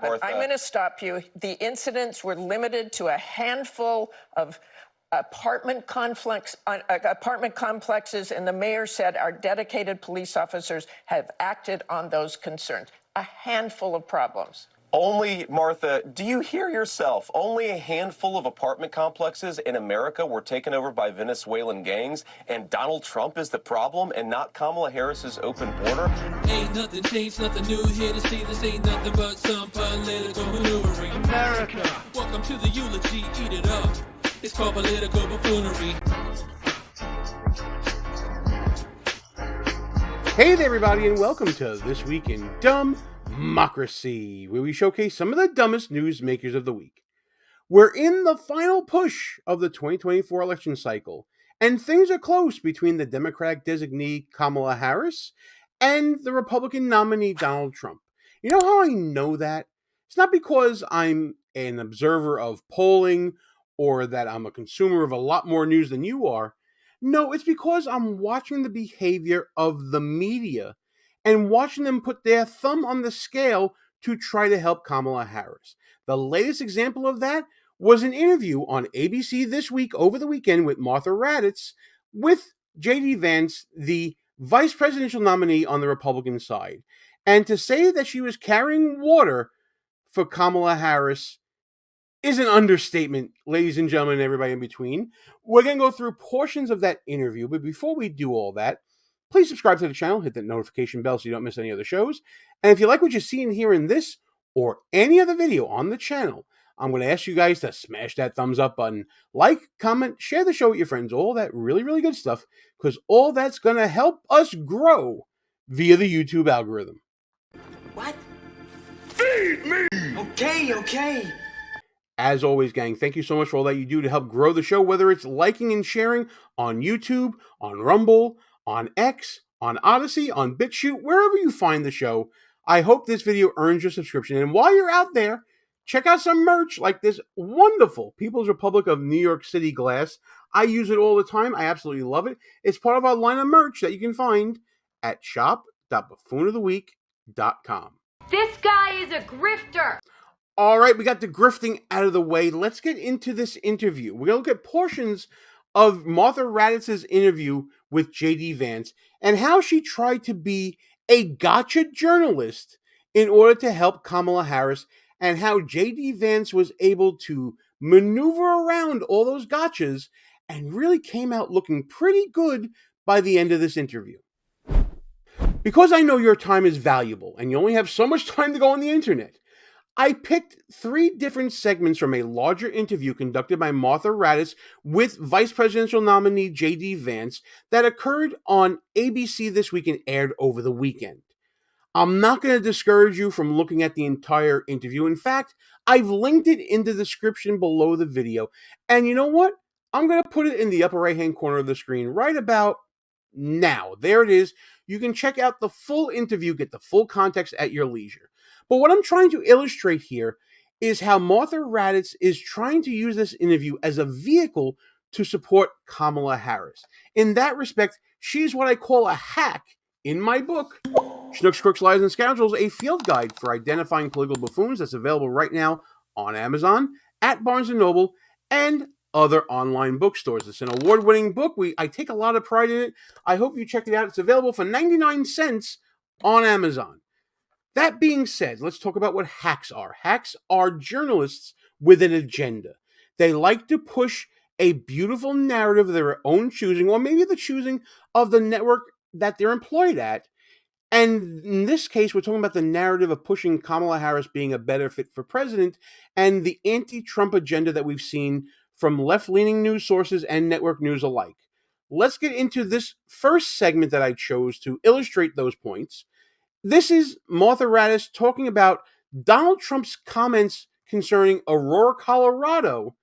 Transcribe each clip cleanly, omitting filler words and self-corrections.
Martha. I'm going to stop you. The incidents were limited to a handful of apartment complexes, and the mayor said our dedicated police officers have acted on those concerns. A handful of problems. Only, Martha, do you hear yourself? Only a handful of apartment complexes in America were taken over by Venezuelan gangs, and Donald Trump is the problem and not Kamala Harris's open border? Ain't nothing changed, nothing new here to see. This ain't nothing but some political maneuvering. America! Welcome to the eulogy, eat it up. It's called political buffoonery. Hey there, everybody, and welcome to This Week in DUMBmocracy, where we showcase some of the dumbest newsmakers of the week. We're in the final push of the 2024 election cycle, and things are close between the Democratic designee Kamala Harris and the Republican nominee Donald Trump. You know how I know that? It's not because I'm an observer of polling or that I'm a consumer of a lot more news than you are. No, it's because I'm watching the behavior of the media and watching them put their thumb on the scale to try to help Kamala Harris. The latest example of that was an interview on ABC This Week over the weekend with Martha Raddatz with J.D. Vance, the vice presidential nominee on the Republican side. And to say that she was carrying water for Kamala Harris is an understatement, ladies and gentlemen, and everybody in between. We're going to go through portions of that interview, but before we do all that, please subscribe to the channel, hit that notification bell so you don't miss any other shows. And if you like what you see and hear in this or any other video on the channel, I'm going to ask you guys to smash that thumbs up button, like, comment, share the show with your friends, all that really, really good stuff, because all that's going to help us grow via the YouTube algorithm. What? Feed me! Okay. As always, gang, thank you so much for all that you do to help grow the show, whether it's liking and sharing on YouTube, on Rumble, on X, on Odyssey, on BitChute, wherever you find the show. I hope this video earns your subscription. And while you're out there, check out some merch like this wonderful People's Republic of New York City glass. I use it all the time. I absolutely love it. It's part of our line of merch that you can find at shop.buffoonoftheweek.com. This guy is a grifter. All right, we got the grifting out of the way. Let's get into this interview. We're going to look at portions of Martha Raddatz's interview with J.D. Vance and how she tried to be a gotcha journalist in order to help Kamala Harris, and how J.D. Vance was able to maneuver around all those gotchas and really came out looking pretty good by the end of this interview. Because I know your time is valuable and you only have so much time to go on the internet, I picked 3 different segments from a larger interview conducted by Martha Raddatz with vice presidential nominee J.D. Vance that occurred on ABC This Week and aired over the weekend. I'm not going to discourage you from looking at the entire interview. In fact, I've linked it in the description below the video. And you know what? I'm going to put it in the upper right-hand corner of the screen right about now. There it is. You can check out the full interview, get the full context at your leisure. But what I'm trying to illustrate here is how Martha Raddatz is trying to use this interview as a vehicle to support Kamala Harris. In that respect, she's what I call a hack in my book, Schnooks, Crooks, Lies, and Scoundrels, a field guide for identifying political buffoons, that's available right now on Amazon, at Barnes & Noble, and other online bookstores. It's an award-winning book. I take a lot of pride in it. I hope you check it out. It's available for 99 cents on Amazon. That being said, let's talk about what hacks are. Hacks are journalists with an agenda. They like to push a beautiful narrative of their own choosing, or maybe the choosing of the network that they're employed at. And in this case, we're talking about the narrative of pushing Kamala Harris being a better fit for president and the anti-Trump agenda that we've seen from left-leaning news sources and network news alike. Let's get into this first segment that I chose to illustrate those points. This is Martha Raddatz talking about Donald Trump's comments concerning Aurora, Colorado,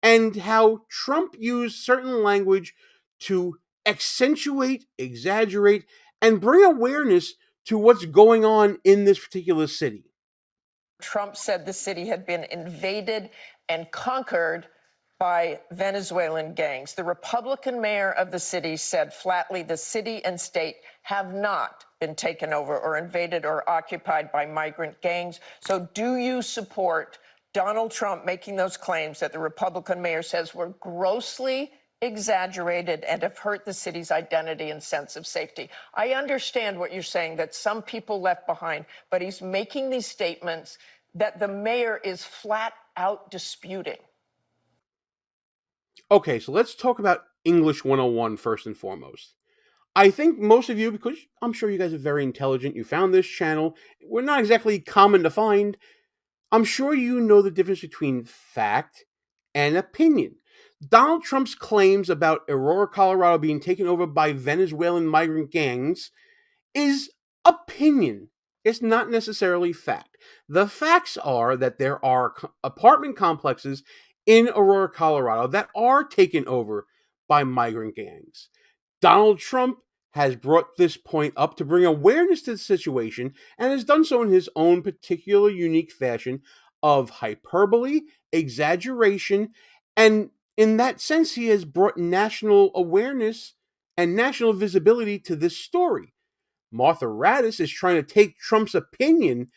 and how Trump used certain language to accentuate, exaggerate, and bring awareness to what's going on in this particular city. Trump said the city had been invaded and conquered by Venezuelan gangs. The Republican mayor of the city said flatly the city and state have not been taken over or invaded or occupied by migrant gangs. So do you support Donald Trump making those claims that the Republican mayor says were grossly exaggerated and have hurt the city's identity and sense of safety? I understand what you're saying, that some people left behind, but he's making these statements that the mayor is flat out disputing. Okay, so let's talk about English 101 first and foremost. I think most of you, because I'm sure you guys are very intelligent, you found this channel. We're not exactly common to find. I'm sure you know the difference between fact and opinion. Donald Trump's claims about Aurora, Colorado being taken over by Venezuelan migrant gangs is opinion. It's not necessarily fact. The facts are that there are apartment complexes in Aurora, Colorado that are taken over by migrant gangs. Donald Trump has brought this point up to bring awareness to the situation and has done so in his own particular unique fashion of hyperbole, exaggeration, and in that sense, he has brought national awareness and national visibility to this story. Martha Raddatz is trying to take Trump's opinion,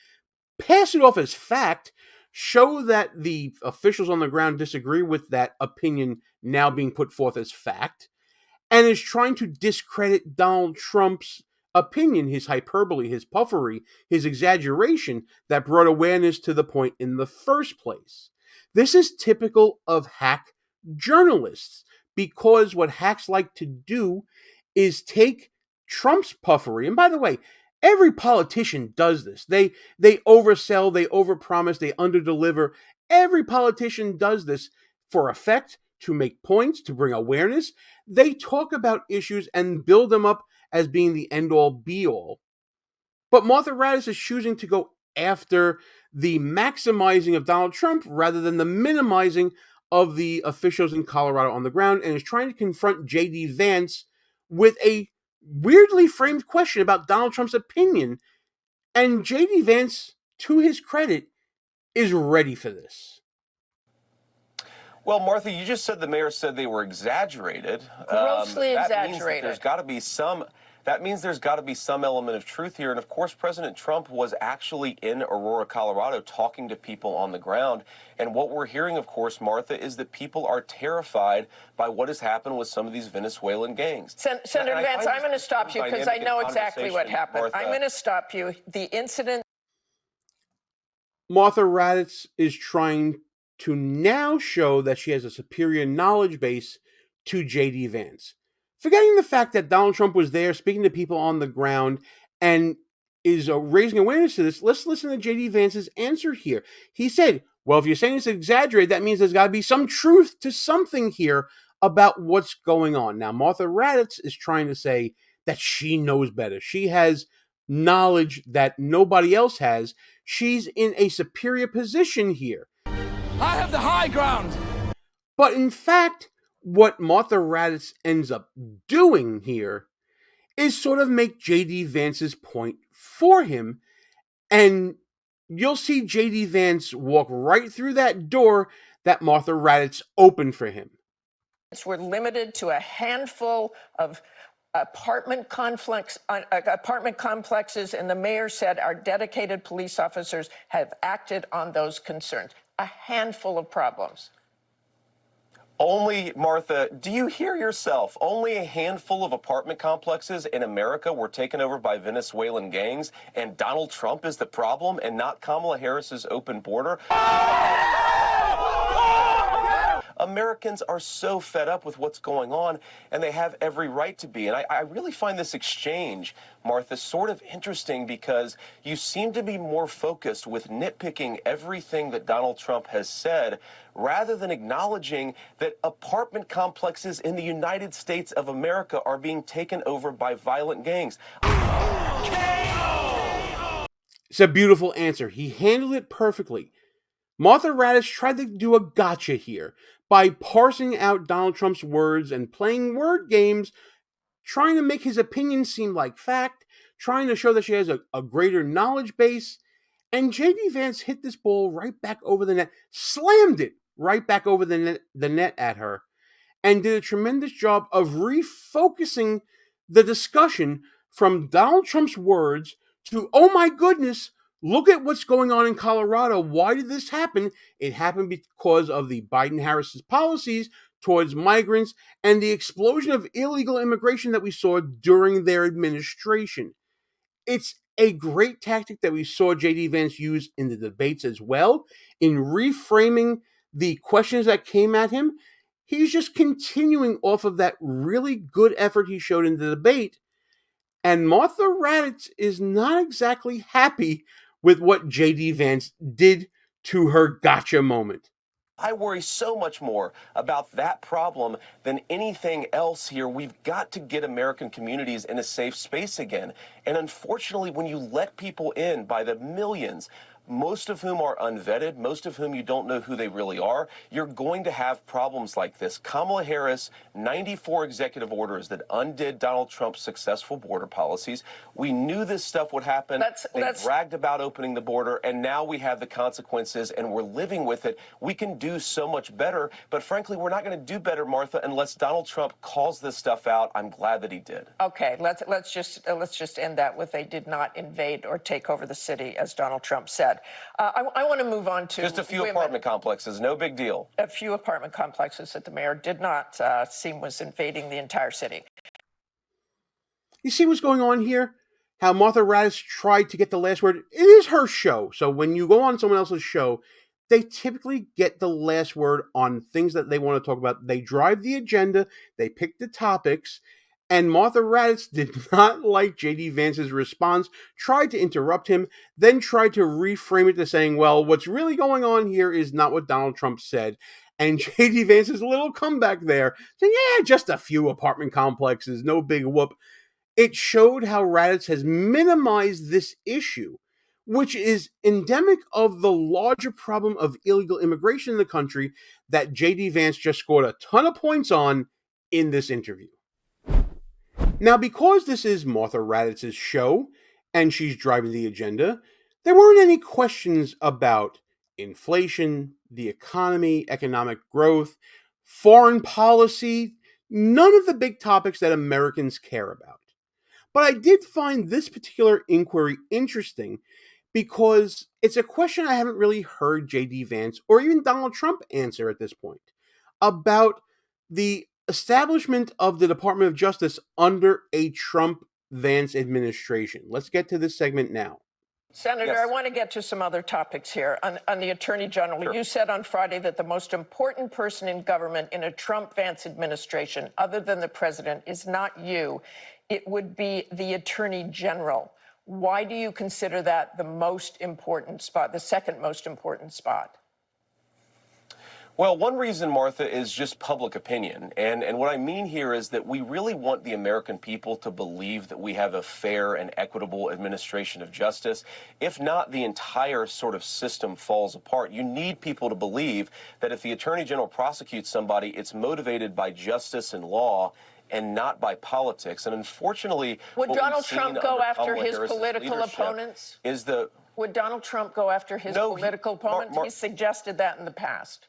pass it off as fact, show that the officials on the ground disagree with that opinion now being put forth as fact, and is trying to discredit Donald Trump's opinion, his hyperbole, his puffery, his exaggeration that brought awareness to the point in the first place. This is typical of hack journalists, because what hacks like to do is take Trump's puffery, and by the way, every politician does this. They oversell, they overpromise, they underdeliver. Every politician does this for effect, to make points, to bring awareness. They talk about issues and build them up as being the end-all, be-all. But Martha Raddatz is choosing to go after the maximizing of Donald Trump rather than the minimizing of the officials in Colorado on the ground, and is trying to confront J.D. Vance with a weirdly framed question about Donald Trump's opinion. And J.D. Vance, to his credit, is ready for this. Well, Martha, you just said the mayor said they were exaggerated. Grossly That exaggerated. means there's got to be some element of truth here. And of course, President Trump was actually in Aurora, Colorado, talking to people on the ground. And what we're hearing, of course, Martha, is that people are terrified by what has happened with some of these Venezuelan gangs. Senator Vance, I'm going to stop you because I know exactly what happened. Martha. I'm going to stop you. The incident. Martha Raddatz is trying to now show that she has a superior knowledge base to J.D. Vance. Forgetting the fact that Donald Trump was there speaking to people on the ground and is raising awareness to this, let's listen to J.D. Vance's answer here. He said, well, if you're saying it's exaggerated, that means there's got to be some truth to something here about what's going on. Now, Martha Raddatz is trying to say that she knows better. She has knowledge that nobody else has. She's in a superior position here. I have the high ground. But in fact, what Martha Raddatz ends up doing here is sort of make J.D. Vance's point for him. And you'll see J.D. Vance walk right through that door that Martha Raddatz opened for him. Were limited to a handful of apartment complexes, and the mayor said our dedicated police officers have acted on those concerns. A handful of problems. Only, Martha, do you hear yourself? Only a handful of apartment complexes in America were taken over by Venezuelan gangs, and Donald Trump is the problem and not Kamala Harris's open border? Americans are so fed up with what's going on, and they have every right to be. And I really find this exchange, Martha, sort of interesting because you seem to be more focused with nitpicking everything that Donald Trump has said rather than acknowledging that apartment complexes in the United States of America are being taken over by violent gangs. It's a beautiful answer. He handled it perfectly. Martha Raddatz tried to do a gotcha here by parsing out Donald Trump's words and playing word games, trying to make his opinion seem like fact, trying to show that she has a greater knowledge base. And J.D. Vance hit this ball right back over the net, slammed it right back over the net at her, and did a tremendous job of refocusing the discussion from Donald Trump's words to, oh my goodness, look at what's going on in Colorado. Why did this happen? It happened because of the Biden-Harris's policies towards migrants and the explosion of illegal immigration that we saw during their administration. It's a great tactic that we saw J.D. Vance use in the debates as well, in reframing the questions that came at him. He's just continuing off of that really good effort he showed in the debate. And Martha Raddatz is not exactly happy with what J.D. Vance did to her gotcha moment. I worry so much more about that problem than anything else here. We've got to get American communities in a safe space again. And unfortunately, when you let people in by the millions, most of whom are unvetted, most of whom you don't know who they really are, you're going to have problems like this. Kamala Harris, 94 executive orders that undid Donald Trump's successful border policies. We knew this stuff would happen. They bragged about opening the border, and now we have the consequences, and we're living with it. We can do so much better, but frankly, we're not going to do better, Martha, unless Donald Trump calls this stuff out. I'm glad that he did. Okay, let's just end that with they did not invade or take over the city, as Donald Trump said. I want to move on to just a few women. Apartment complexes, no big deal. A few apartment complexes that the mayor did not seem was invading the entire city. You see what's going on here? How Martha Raddatz tried to get the last word. It is her show. So when you go on someone else's show, they typically get the last word on things that they want to talk about. They drive the agenda. They pick the topics. And Martha Raddatz did not like J.D. Vance's response, tried to interrupt him, then tried to reframe it to saying, well, what's really going on here is not what Donald Trump said. And J.D. Vance's little comeback there, saying, yeah, just a few apartment complexes, no big whoop. It showed how Raddatz has minimized this issue, which is endemic of the larger problem of illegal immigration in the country that J.D. Vance just scored a ton of points on in this interview. Now, because this is Martha Raddatz's show and she's driving the agenda, there weren't any questions about inflation, the economy, economic growth, foreign policy, none of the big topics that Americans care about. But I did find this particular inquiry interesting because it's a question I haven't really heard J.D. Vance or even Donald Trump answer at this point about the establishment of the Department of Justice under a Trump-Vance administration. Let's get to this segment now. Senator, I want to get to some other topics here. On the Attorney General, sure. You said on Friday that the most important person in government in a Trump-Vance administration, other than the president, is not you. It would be the Attorney General. Why do you consider that the most important spot, the second most important spot? Well, one reason, Martha, is just public opinion. And what I mean here is that we really want the American people to believe that we have a fair and equitable administration of justice. If not, the entire sort of system falls apart. You need people to believe that if the Attorney General prosecutes somebody, it's motivated by justice and law and not by politics. And unfortunately, would Donald Trump go after his political opponents? Would Donald Trump go after his political opponents? He suggested that in the past.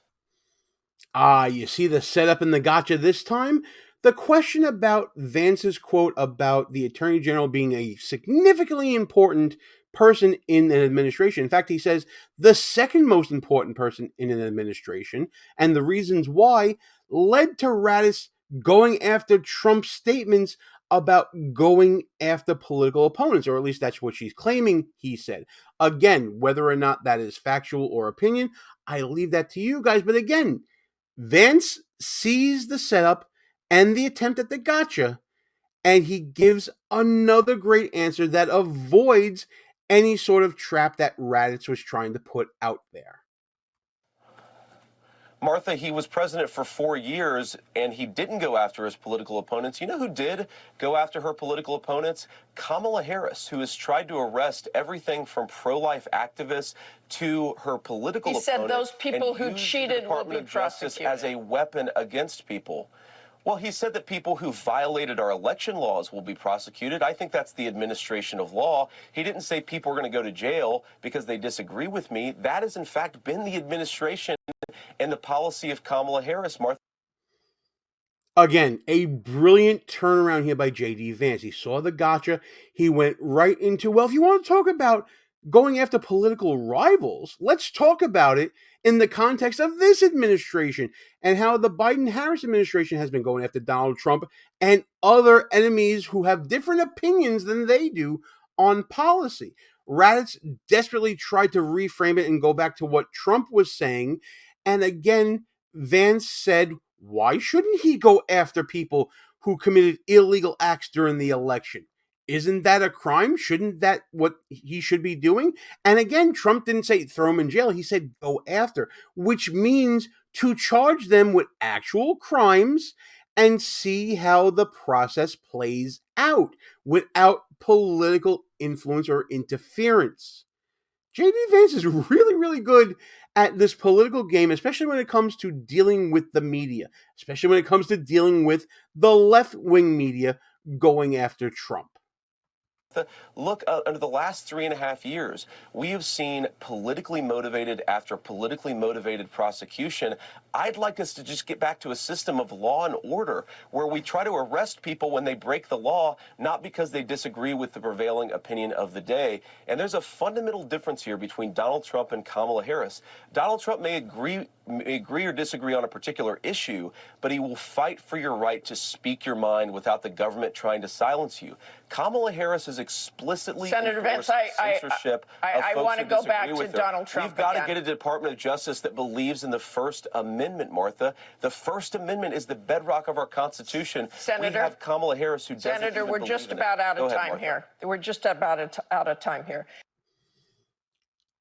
You see the setup and the gotcha this time? The question about Vance's quote about the Attorney General being a significantly important person in an administration. In fact, he says the second most important person in an administration, and the reasons why led to Raddatz going after Trump's statements about going after political opponents, or at least that's what she's claiming he said. Again, whether or not that is factual or opinion, I leave that to you guys. But again, Vance sees the setup and the attempt at the gotcha, and he gives another great answer that avoids any sort of trap that Raddatz was trying to put out there. Martha, he was president for 4 years, and he didn't go after his political opponents. You know who did go after her political opponents? Kamala Harris, who has tried to arrest everything from pro-life activists to her political opponents. He said those people who cheated will be prosecuted as a weapon against people. Well, he said that people who violated our election laws will be prosecuted. I think that's the administration of law. He didn't say people are going to go to jail because they disagree with me. That has, in fact, been the administration and the policy of Kamala Harris, Martha. Again, a brilliant turnaround here by J.D. Vance. He saw the gotcha. He went right into, well, if you want to talk about going after political rivals, let's talk about it in the context of this administration and how the Biden-Harris administration has been going after Donald Trump and other enemies who have different opinions than they do on policy. Raddatz desperately tried to reframe it and go back to what Trump was saying. And again, Vance said, why shouldn't he go after people who committed illegal acts during the election? Isn't that a crime? Shouldn't that what he should be doing? And again, Trump didn't say throw him in jail. He said go after, which means to charge them with actual crimes and see how the process plays out without political influence or interference. J.D. Vance is really, really good at this political game, especially when it comes to dealing with the media, especially when it comes to dealing with the left-wing media going after Trump. Look, under the last 3.5 years, we have seen politically motivated after politically motivated prosecution. I'd like us to just get back to a system of law and order where we try to arrest people when they break the law, not because they disagree with the prevailing opinion of the day. And there's a fundamental difference here between Donald Trump and Kamala Harris. Donald Trump may agree or disagree on a particular issue, but he will fight for your right to speak your mind without the government trying to silence you. Kamala Harris is explicitly Senator Vance, censorship I want to go back to Donald Trump. We've got to get a Department of Justice that believes in the First Amendment, Martha. The First Amendment is the bedrock of our Constitution. Senator, we have Kamala Harris who doesn't Senator, even we're believe just in about it. out of Go ahead, time Martha. here. We're just about out of time here.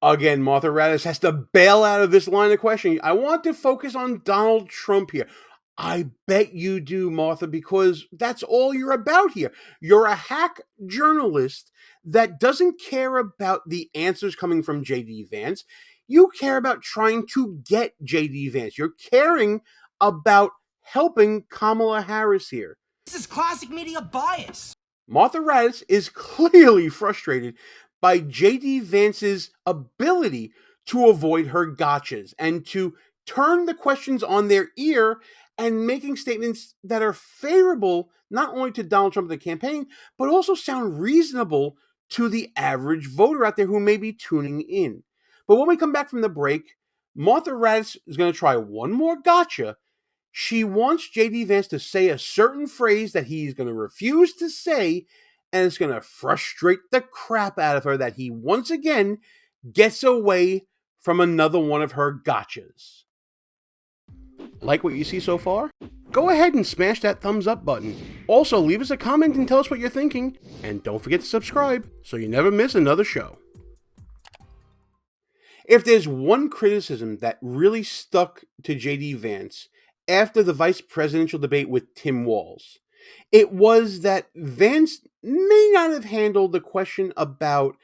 Again, Martha Raddatz has to bail out of this line of questioning. I want to focus on Donald Trump here. I bet you do, Martha, because that's all you're about here. You're a hack journalist that doesn't care about the answers coming from J.D. Vance. You care about trying to get J.D. Vance. You're caring about helping Kamala Harris here. This is classic media bias. Martha Raddatz is clearly frustrated by J.D. Vance's ability to avoid her gotchas and to turn the questions on their ear and making statements that are favorable not only to Donald Trump and the campaign, but also sound reasonable to the average voter out there who may be tuning in. But when we come back from the break, Martha Raddatz is going to try one more gotcha. She wants J.D. Vance to say a certain phrase that he's going to refuse to say, and it's going to frustrate the crap out of her that he once again gets away from another one of her gotchas. Like what you see so far? Go ahead and smash that thumbs up button. Also, leave us a comment and tell us what you're thinking. And don't forget to subscribe so you never miss another show. If there's one criticism that really stuck to J.D. Vance after the vice presidential debate with Tim Walz, it was that Vance may not have handled the question about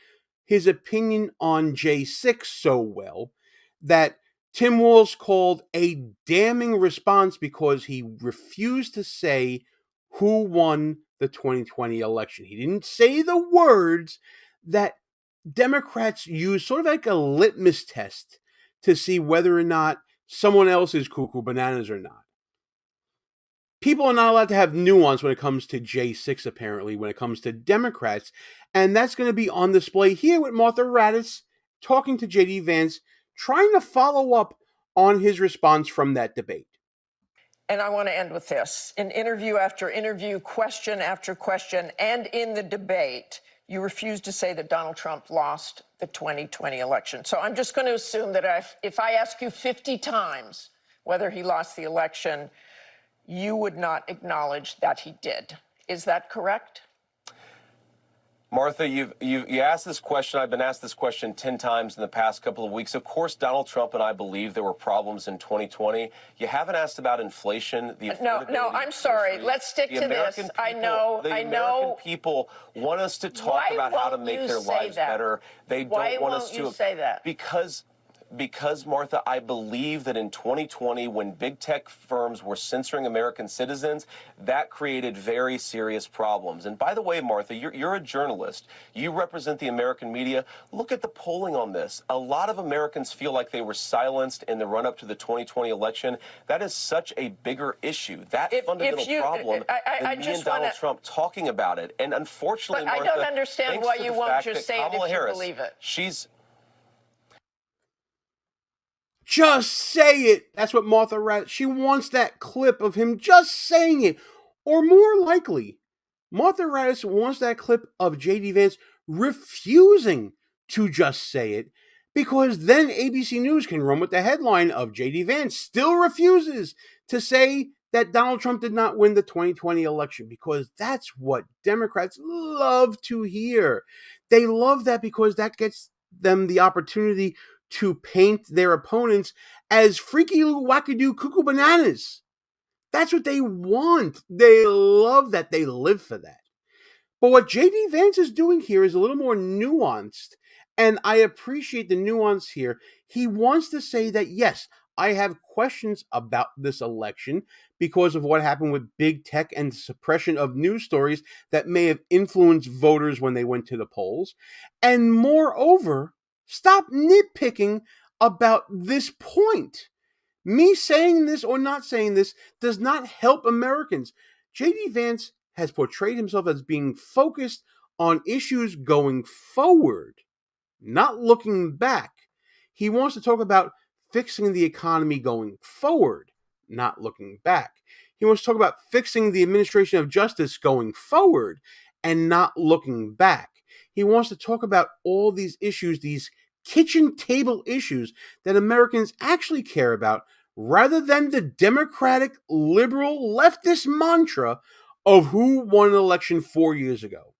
his opinion on J6 so well that Tim Walz called a damning response because he refused to say who won the 2020 election. He didn't say the words that Democrats use, sort of like a litmus test to see whether or not someone else is cuckoo bananas or not. People are not allowed to have nuance when it comes to J6, apparently, when it comes to Democrats. And that's going to be on display here with Martha Raddatz talking to J.D. Vance, trying to follow up on his response from that debate. And I want to end with this. In interview after interview, question after question, and in the debate, you refused to say that Donald Trump lost the 2020 election. So I'm just going to assume that if I ask you 50 times whether he lost the election, you would not acknowledge that he did. Is that correct? Martha, you asked this question. I've been asked this question 10 times in the past couple of weeks. Of course, Donald Trump and I believe there were problems in 2020. You haven't asked about inflation. No, I'm sorry. Let's stick to this. I know. The American people want us to talk about how to make their lives better. They don't want us to say that? Because because, Martha, I believe that in 2020, when big tech firms were censoring American citizens, that created very serious problems. And by the way, Martha, you're a journalist. You represent the American media. Look at the polling on this. A lot of Americans feel like they were silenced in the run-up to the 2020 election. That is such a bigger issue. That fundamental problem than me and Donald Trump talking about it. And unfortunately, but Martha, I don't understand why you won't just say it if you believe it. Just say it. That's what Martha Raddatz, she wants that clip of him just saying it. Or more likely, Martha Raddatz wants that clip of J.D. Vance refusing to just say it, because then ABC News can run with the headline of J.D. Vance still refuses to say that Donald Trump did not win the 2020 election, because that's what Democrats love to hear. They love that because that gets them the opportunity to paint their opponents as freaky little wackadoo cuckoo bananas. That's what they want. They love that. They live for that. But what J.D. Vance is doing here is a little more nuanced, and I appreciate the nuance here. He wants to say that, yes, I have questions about this election because of what happened with big tech and suppression of news stories that may have influenced voters when they went to the polls. And moreover, stop nitpicking about this point. Me saying this or not saying this does not help Americans. J.D. Vance has portrayed himself as being focused on issues going forward, not looking back. He wants to talk about fixing the economy going forward, not looking back. He wants to talk about fixing the administration of justice going forward and not looking back. He wants to talk about all these issues, these kitchen table issues that Americans actually care about, rather than the Democratic, liberal, leftist mantra of who won an election 4 years ago.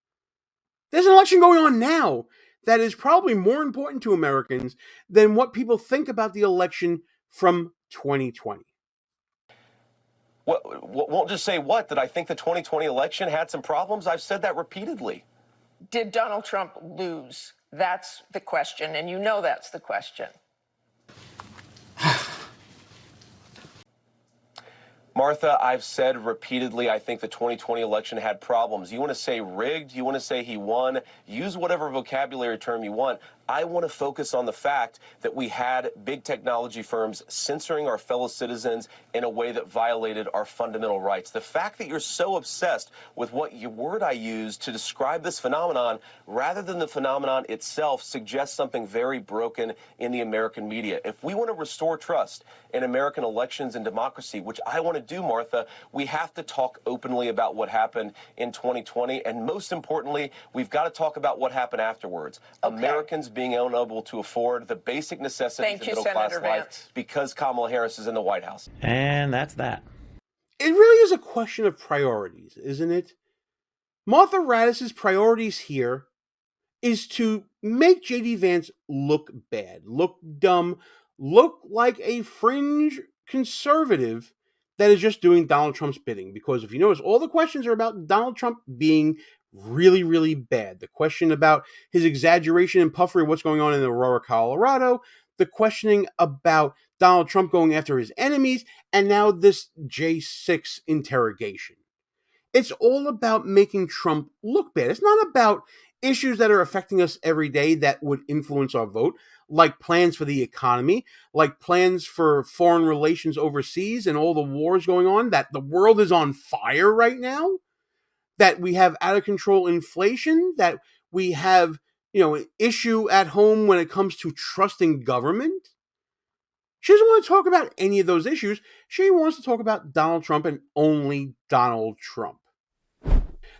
There's an election going on now that is probably more important to Americans than what people think about the election from 2020. Won't just say what? That I think the 2020 election had some problems? I've said that repeatedly. Did Donald Trump lose? That's the question, and you know that's the question. Martha, I've said repeatedly, I think the 2020 election had problems. You want to say rigged? You want to say he won? Use whatever vocabulary term you want. I want to focus on the fact that we had big technology firms censoring our fellow citizens in a way that violated our fundamental rights. The fact that you're so obsessed with what word I used to describe this phenomenon rather than the phenomenon itself suggests something very broken in the American media. If we want to restore trust in American elections and democracy, which I want to do, Martha, we have to talk openly about what happened in 2020. And most importantly, we've got to talk about what happened afterwards. Okay. Americans being unable to afford the basic necessities of middle-class life because Kamala Harris is in the White House. And that's that. It really is a question of priorities, isn't it? Martha Raddatz's priorities here is to make J.D. Vance look bad, look dumb, look like a fringe conservative that is just doing Donald Trump's bidding. Because if you notice, all the questions are about Donald Trump being really, really bad. The question about his exaggeration and puffery, what's going on in Aurora, Colorado, the questioning about Donald Trump going after his enemies, and now this J6 interrogation. It's all about making Trump look bad. It's not about issues that are affecting us every day that would influence our vote, like plans for the economy, like plans for foreign relations overseas and all the wars going on, that the world is on fire right now, that we have out of control inflation, that we have, an issue at home when it comes to trusting government. She doesn't want to talk about any of those issues. She wants to talk about Donald Trump and only Donald Trump.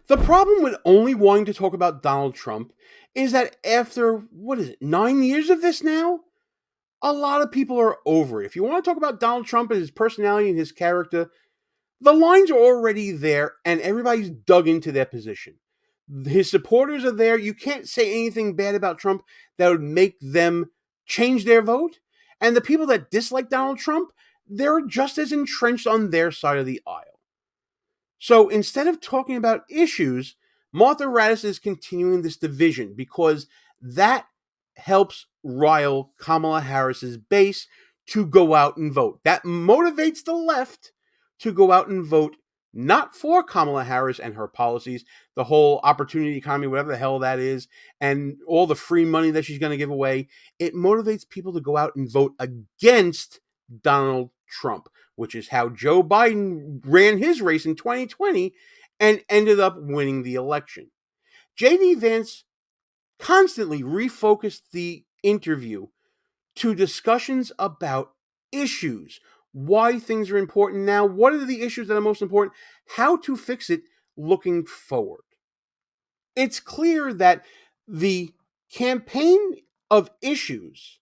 The problem with only wanting to talk about Donald Trump is that after, 9 years of this now? A lot of people are over it. If you want to talk about Donald Trump and his personality and his character, the lines are already there and everybody's dug into their position. His supporters are there. You can't say anything bad about Trump that would make them change their vote. And the people that dislike Donald Trump, they're just as entrenched on their side of the aisle. So instead of talking about issues, Martha Raddatz is continuing this division because that helps rile Kamala Harris's base to go out and vote. That motivates the left to go out and vote not for Kamala Harris and her policies, the whole opportunity economy, whatever the hell that is, and all the free money that she's going to give away. It motivates people to go out and vote against Donald Trump, which is how Joe Biden ran his race in 2020 and ended up winning the election. J.D. Vance constantly refocused the interview to discussions about issues, why things are important now, what are the issues that are most important, how to fix it looking forward. It's clear that the campaign of issues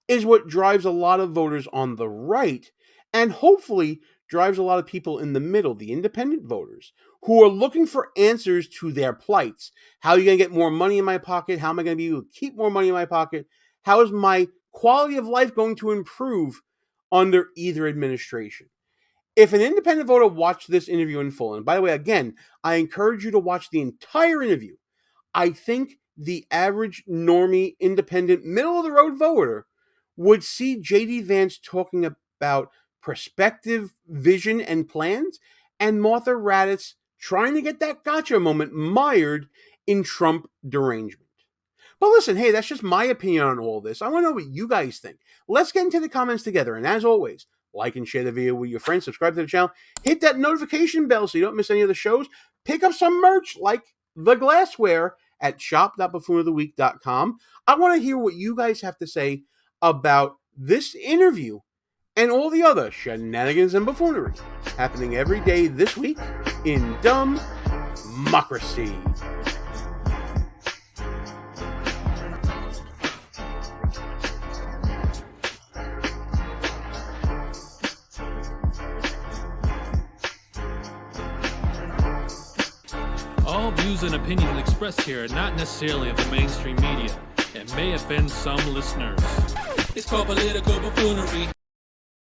is what drives a lot of voters on the right, and hopefully drives a lot of people in the middle, the independent voters, who are looking for answers to their plights. How are you going to get more money in my pocket? How am I going to be able to keep more money in my pocket? How is my quality of life going to improve under either administration? If an independent voter watched this interview in full, and by the way, again, I encourage you to watch the entire interview, I think the average normie, independent, middle-of-the-road voter would see J.D. Vance talking about perspective, vision, and plans, and Martha Raddatz trying to get that gotcha moment mired in Trump derangement. But listen, hey, that's just my opinion on all this. I want to know what you guys think. Let's get into the comments together. And as always, like and share the video with your friends, subscribe to the channel, hit that notification bell so you don't miss any of the shows, pick up some merch like the glassware at shop.buffoonoftheweek.com. I want to hear what you guys have to say about this interview and all the other shenanigans and buffoonery happening every day this week in DUMBmocracy. All views and opinions expressed here are not necessarily of the mainstream media and may offend some listeners. It's called political buffoonery.